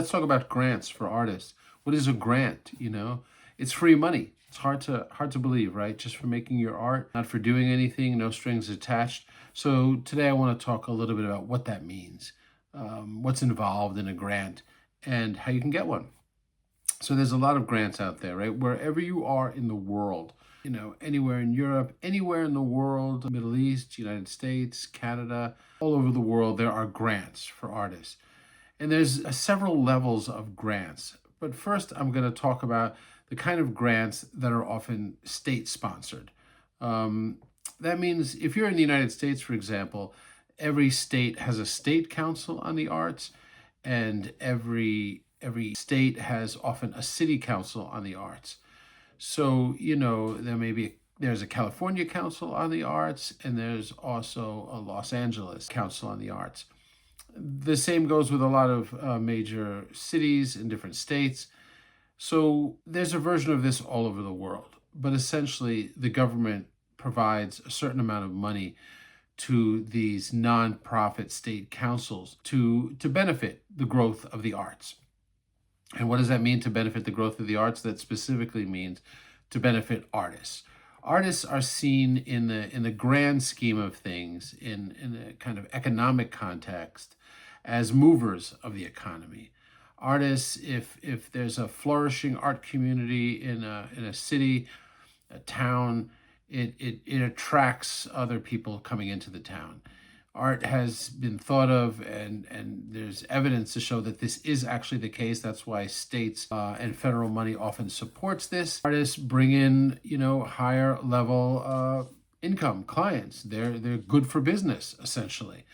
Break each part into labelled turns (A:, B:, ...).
A: Let's talk about grants for artists. What is a grant? It's free money. It's hard to believe, right? Just for making your art, not for doing anything, no strings attached. So today I want to talk a little bit about what that means, what's involved in a grant, and how you can get one. So there's a lot of grants out there, right? Wherever you are in the world, anywhere in Europe, anywhere in the world, Middle East, United States, Canada, all over the world, there are grants for artists. And there's several levels of grants. But first, I'm going to talk about the kind of grants that are often state-sponsored. That means if you're in the United States, for example, every state has a state council on the arts, and every state has often a city council on the arts. So, there's a California Council on the Arts, and there's also a Los Angeles Council on the Arts. The same goes with a lot of major cities in different states. So there's a version of this all over the world. But essentially, the government provides a certain amount of money to these nonprofit state councils to benefit the growth of the arts. And what does that mean, to benefit the growth of the arts? That specifically means to benefit artists. Artists are seen in the grand scheme of things, in a kind of economic context, as movers of the economy. Artists, if there's a flourishing art community in a city, a town, it attracts other people coming into the town. Art has been thought of, and there's evidence to show that this is actually the case. That's why states and federal money often supports this. Artists bring in, higher level income clients. They're good for business, essentially.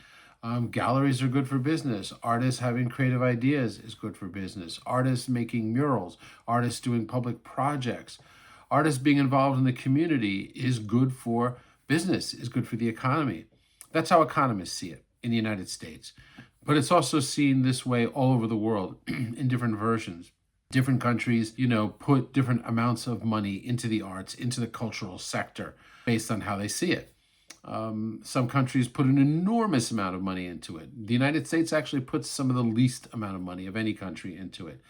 A: Galleries are good for business. Artists having creative ideas is good for business. Artists making murals, artists doing public projects, artists being involved in the community is good for business, is good for the economy. That's how economists see it in the United States. But it's also seen this way all over the world in different versions. Different countries, put different amounts of money into the arts, into the cultural sector, based on how they see it. Some countries put an enormous amount of money into it. The United States actually puts some of the least amount of money of any country into it.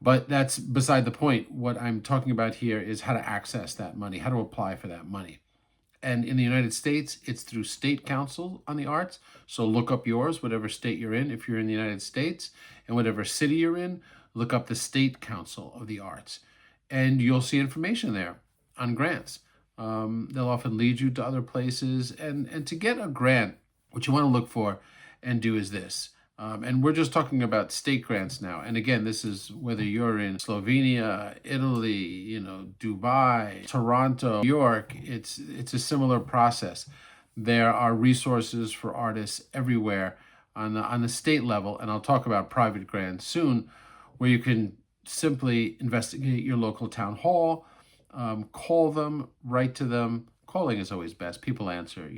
A: But that's beside the point. What I'm talking about here is how to access that money, how to apply for that money. And in the United States, it's through state council on the arts. So look up yours, whatever state you're in, if you're in the United States, and whatever city you're in, look up the state council of the arts. And you'll see information there on grants. They'll often lead you to other places. And to get a grant, what you want to look for and do is this. And we're just talking about state grants now. And again, this is whether you're in Slovenia, Italy, Dubai, Toronto, New York. It's a similar process. There are resources for artists everywhere on the state level, and I'll talk about private grants soon, where you can simply investigate your local town hall, call them, write to them. Calling is always best. People answer.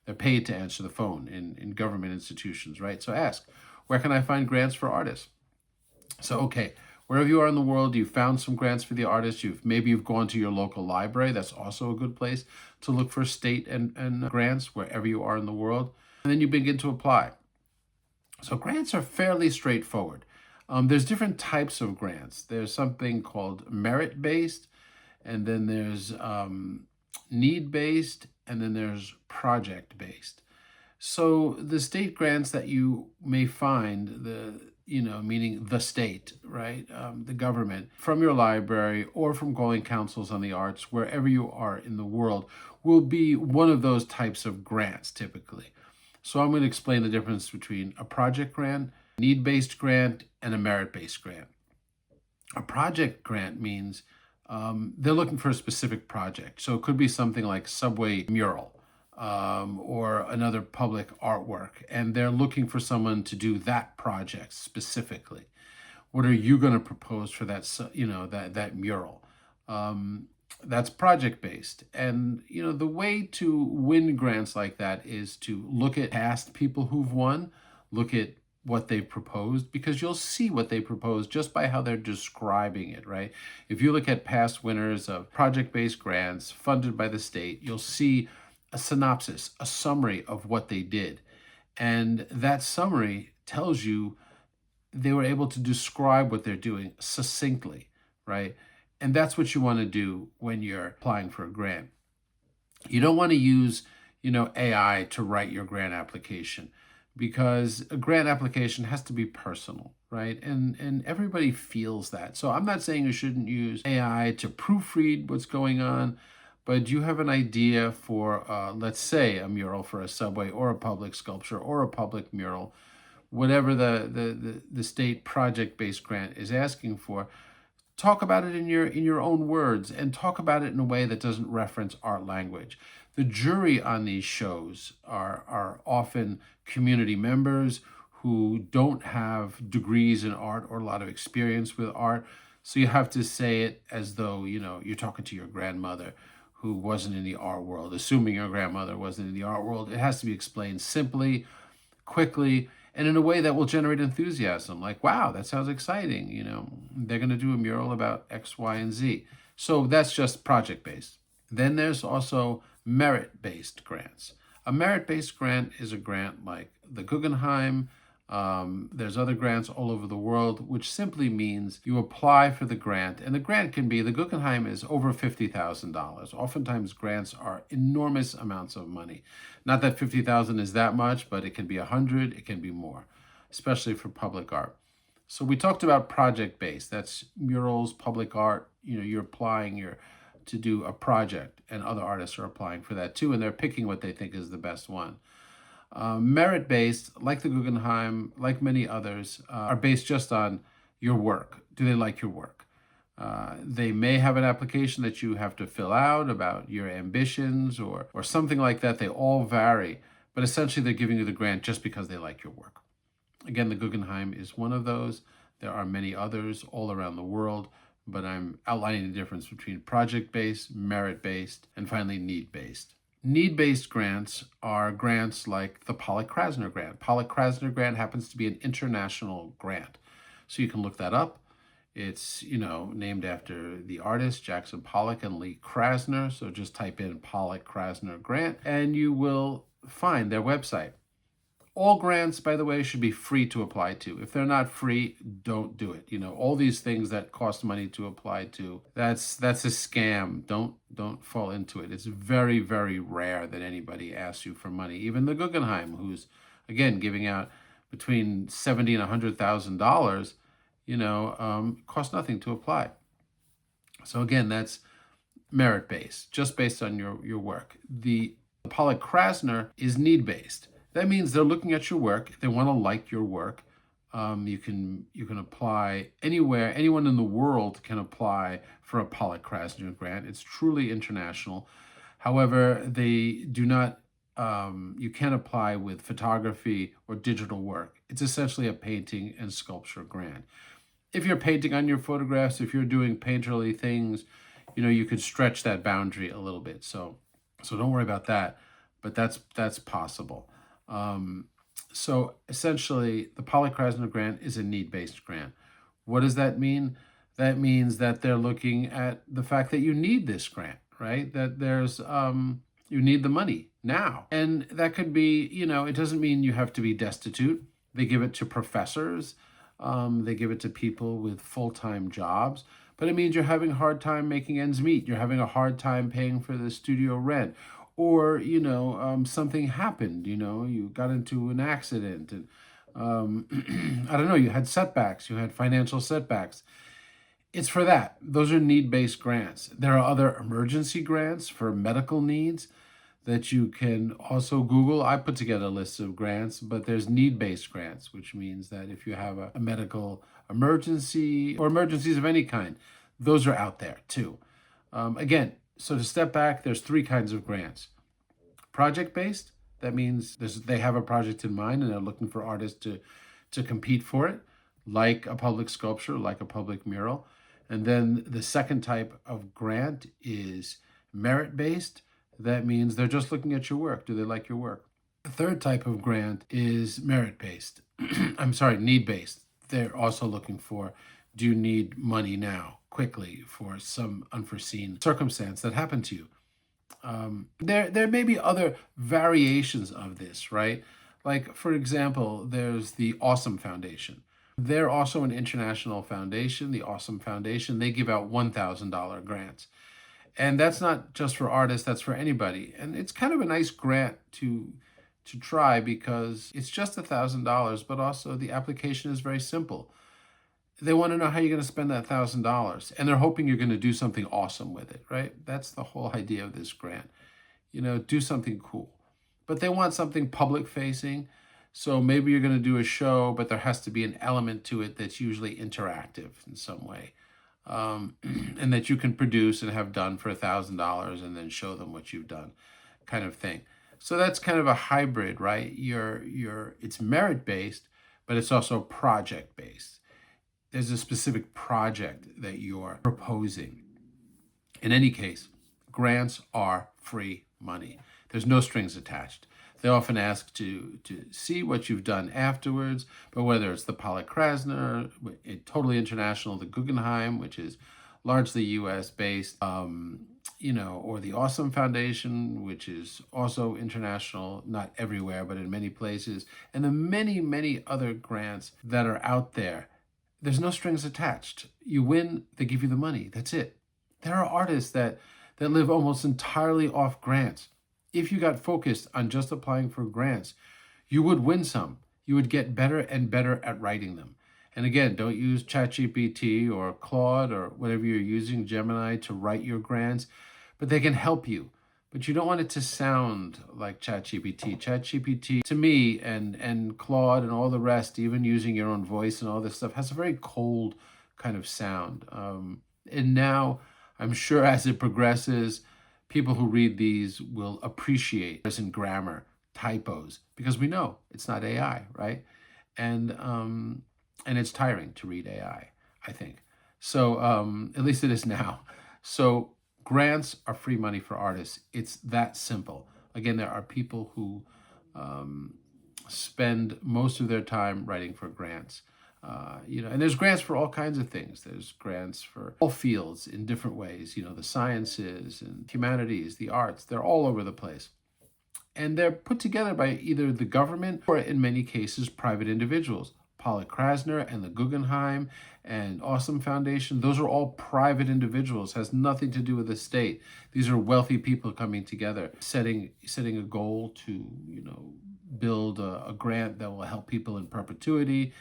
A: They're paid to answer the phone in government institutions, right? So ask, where can I find grants for artists? So, okay, wherever you are in the world, you've found some grants for the artists. Maybe you've gone to your local library. That's also a good place to look for state and grants wherever you are in the world. And then you begin to apply. So grants are fairly straightforward. There's different types of grants. There's something called merit-based, and then there's need-based, and then there's project-based. So the state grants that you may find, meaning the state, right, the government, from your library or from calling councils on the arts, wherever you are in the world, will be one of those types of grants typically. So I'm going to explain the difference between a project grant, need-based grant, and a merit-based grant. A project grant means they're looking for a specific project. So it could be something like subway mural or another public artwork. And they're looking for someone to do that project specifically. What are you going to propose for that, that mural? That's project-based. And, the way to win grants like that is to look at past people who've won, look at what they've proposed, because you'll see what they proposed just by how they're describing it, right? If you look at past winners of project-based grants funded by the state, you'll see a synopsis, a summary of what they did. And that summary tells you they were able to describe what they're doing succinctly, right? And that's what you want to do when you're applying for a grant. You don't want to use, AI to write your grant application, because a grant application has to be personal, right? And everybody feels that. So I'm not saying you shouldn't use AI to proofread what's going on, but you have an idea for, let's say, a mural for a subway or a public sculpture or a public mural, whatever the state project-based grant is asking for. Talk about it in your own words, and talk about it in a way that doesn't reference art language. The jury on these shows are often community members who don't have degrees in art or a lot of experience with art. So you have to say it as though, you're talking to your grandmother who wasn't in the art world, assuming your grandmother wasn't in the art world. It has to be explained simply, quickly, and in a way that will generate enthusiasm. Like, wow, that sounds exciting. They're going to do a mural about X, Y, and Z. So that's just project-based. Then there's also merit-based grants. A merit-based grant is a grant like the Guggenheim. There's other grants all over the world, which simply means you apply for the grant, and the grant can be, the Guggenheim is over $50,000. Oftentimes grants are enormous amounts of money. Not that 50,000 is that much, but it can be 100, it can be more, especially for public art. So we talked about project-based. That's murals, public art. You're applying to do a project, and other artists are applying for that too, and they're picking what they think is the best one. Merit-based, like the Guggenheim, like many others, are based just on your work. Do they like your work? They may have an application that you have to fill out about your ambitions or something like that. They all vary, but essentially they're giving you the grant just because they like your work. Again, the Guggenheim is one of those. There are many others all around the world, but I'm outlining the difference between project-based, merit-based, and finally need-based. Need-based grants are grants like the Pollock-Krasner grant. Pollock-Krasner grant happens to be an international grant. So you can look that up. It's, named after the artist Jackson Pollock and Lee Krasner. So just type in Pollock-Krasner grant and you will find their website. All grants, by the way, should be free to apply to. If they're not free, don't do it. All these things that cost money to apply to, that's a scam. Don't fall into it. It's very, very rare that anybody asks you for money. Even the Guggenheim, who's, again, giving out between $70,000 and $100,000, costs nothing to apply. So again, that's merit-based, just based on your work. The Pollock-Krasner is need-based. That means they're looking at your work. They want to like your work. You can apply anywhere. Anyone in the world can apply for a Pollock-Krasner grant. It's truly international. However, they do not. You can't apply with photography or digital work. It's essentially a painting and sculpture grant. If you're painting on your photographs, if you're doing painterly things, you could stretch that boundary a little bit. So don't worry about that. But that's possible. So essentially, the Pollock-Krasner grant is a need-based grant. What does that mean? That means that they're looking at the fact that you need this grant, right? That there's you need the money now. And that could be, it doesn't mean you have to be destitute. They give it to professors. They give it to people with full-time jobs. But it means you're having a hard time making ends meet. You're having a hard time paying for the studio rent. Or, something happened, you got into an accident and, I don't know, you had setbacks, you had financial setbacks. It's for that. Those are need-based grants. There are other emergency grants for medical needs that you can also Google. I put together a list of grants, but there's need-based grants, which means that if you have a medical emergency or emergencies of any kind, those are out there too. Again, so to step back, there's three kinds of grants. Project-based, that means they have a project in mind and they're looking for artists to compete for it, like a public sculpture, like a public mural. And then the second type of grant is merit-based. That means they're just looking at your work. Do they like your work? The third type of grant is merit-based. Need-based. They're also looking for, do you need money now? Quickly for some unforeseen circumstance that happened to you. There may be other variations of this, right? Like, for example, there's the Awesome Foundation. They're also an international foundation, the Awesome Foundation. They give out $1,000 grants. And that's not just for artists, that's for anybody. And it's kind of a nice grant to try because it's just $1,000, but also the application is very simple. They want to know how you're going to spend that $1,000, and they're hoping you're going to do something awesome with it, right? That's the whole idea of this grant. Do something cool. But they want something public facing. So maybe you're going to do a show, but there has to be an element to it that's usually interactive in some way. And that you can produce and have done for $1,000 and then show them what you've done, kind of thing. So that's kind of a hybrid, right? It's merit based, but it's also project based. There's a specific project that you're proposing. In any case, grants are free money. There's no strings attached. They often ask to see what you've done afterwards, but whether it's the Pollock-Krasner, totally international, the Guggenheim, which is largely US based, or the Awesome Foundation, which is also international, not everywhere, but in many places, and the many, many other grants that are out there. There's no strings attached. You win, they give you the money. That's it. There are artists that live almost entirely off grants. If you got focused on just applying for grants, you would win some. You would get better and better at writing them. And again, don't use ChatGPT or Claude or whatever you're using, Gemini, to write your grants, but they can help you. But you don't want it to sound like ChatGPT. ChatGPT, to me, and Claude and all the rest, even using your own voice and all this stuff, has a very cold kind of sound. And now, I'm sure as it progresses, people who read these will appreciate this in grammar, typos, because we know it's not AI, right? And it's tiring to read AI, I think. So at least it is now. So grants are free money for artists. It's that simple. Again, there are people who spend most of their time writing for grants. And there's grants for all kinds of things. There's grants for all fields in different ways. The sciences and humanities, the arts, they're all over the place. And they're put together by either the government or, in many cases, private individuals. Pollock-Krasner and the Guggenheim and Awesome Foundation, those are all private individuals, has nothing to do with the state. These are wealthy people coming together, setting a goal to, build a grant that will help people in perpetuity.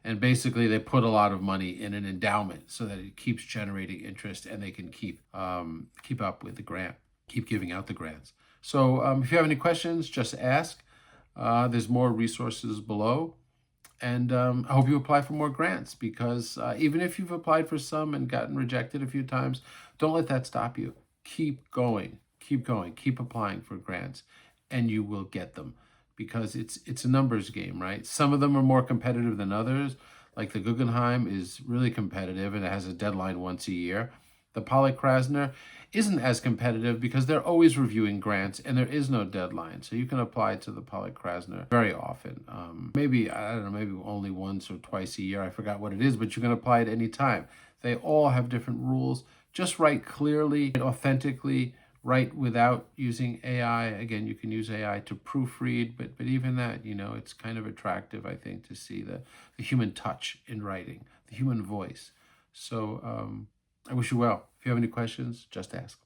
A: And basically they put a lot of money in an endowment so that it keeps generating interest and they can keep up with the grant, keep giving out the grants. So if you have any questions, just ask. There's more resources below. And I hope you apply for more grants, because even if you've applied for some and gotten rejected a few times, don't let that stop you. Keep going, keep applying for grants, and you will get them, because it's a numbers game, right? Some of them are more competitive than others. Like the Guggenheim is really competitive and it has a deadline once a year. The Pollock-Krasner isn't as competitive because they're always reviewing grants and there is no deadline. So you can apply to the Pollock-Krasner very often. Maybe only once or twice a year. I forgot what it is, but you can apply at any time. They all have different rules. Just write clearly, authentically, write without using AI. Again, you can use AI to proofread, but even that, it's kind of attractive, I think, to see the human touch in writing, the human voice. So I wish you well. If you have any questions, just ask.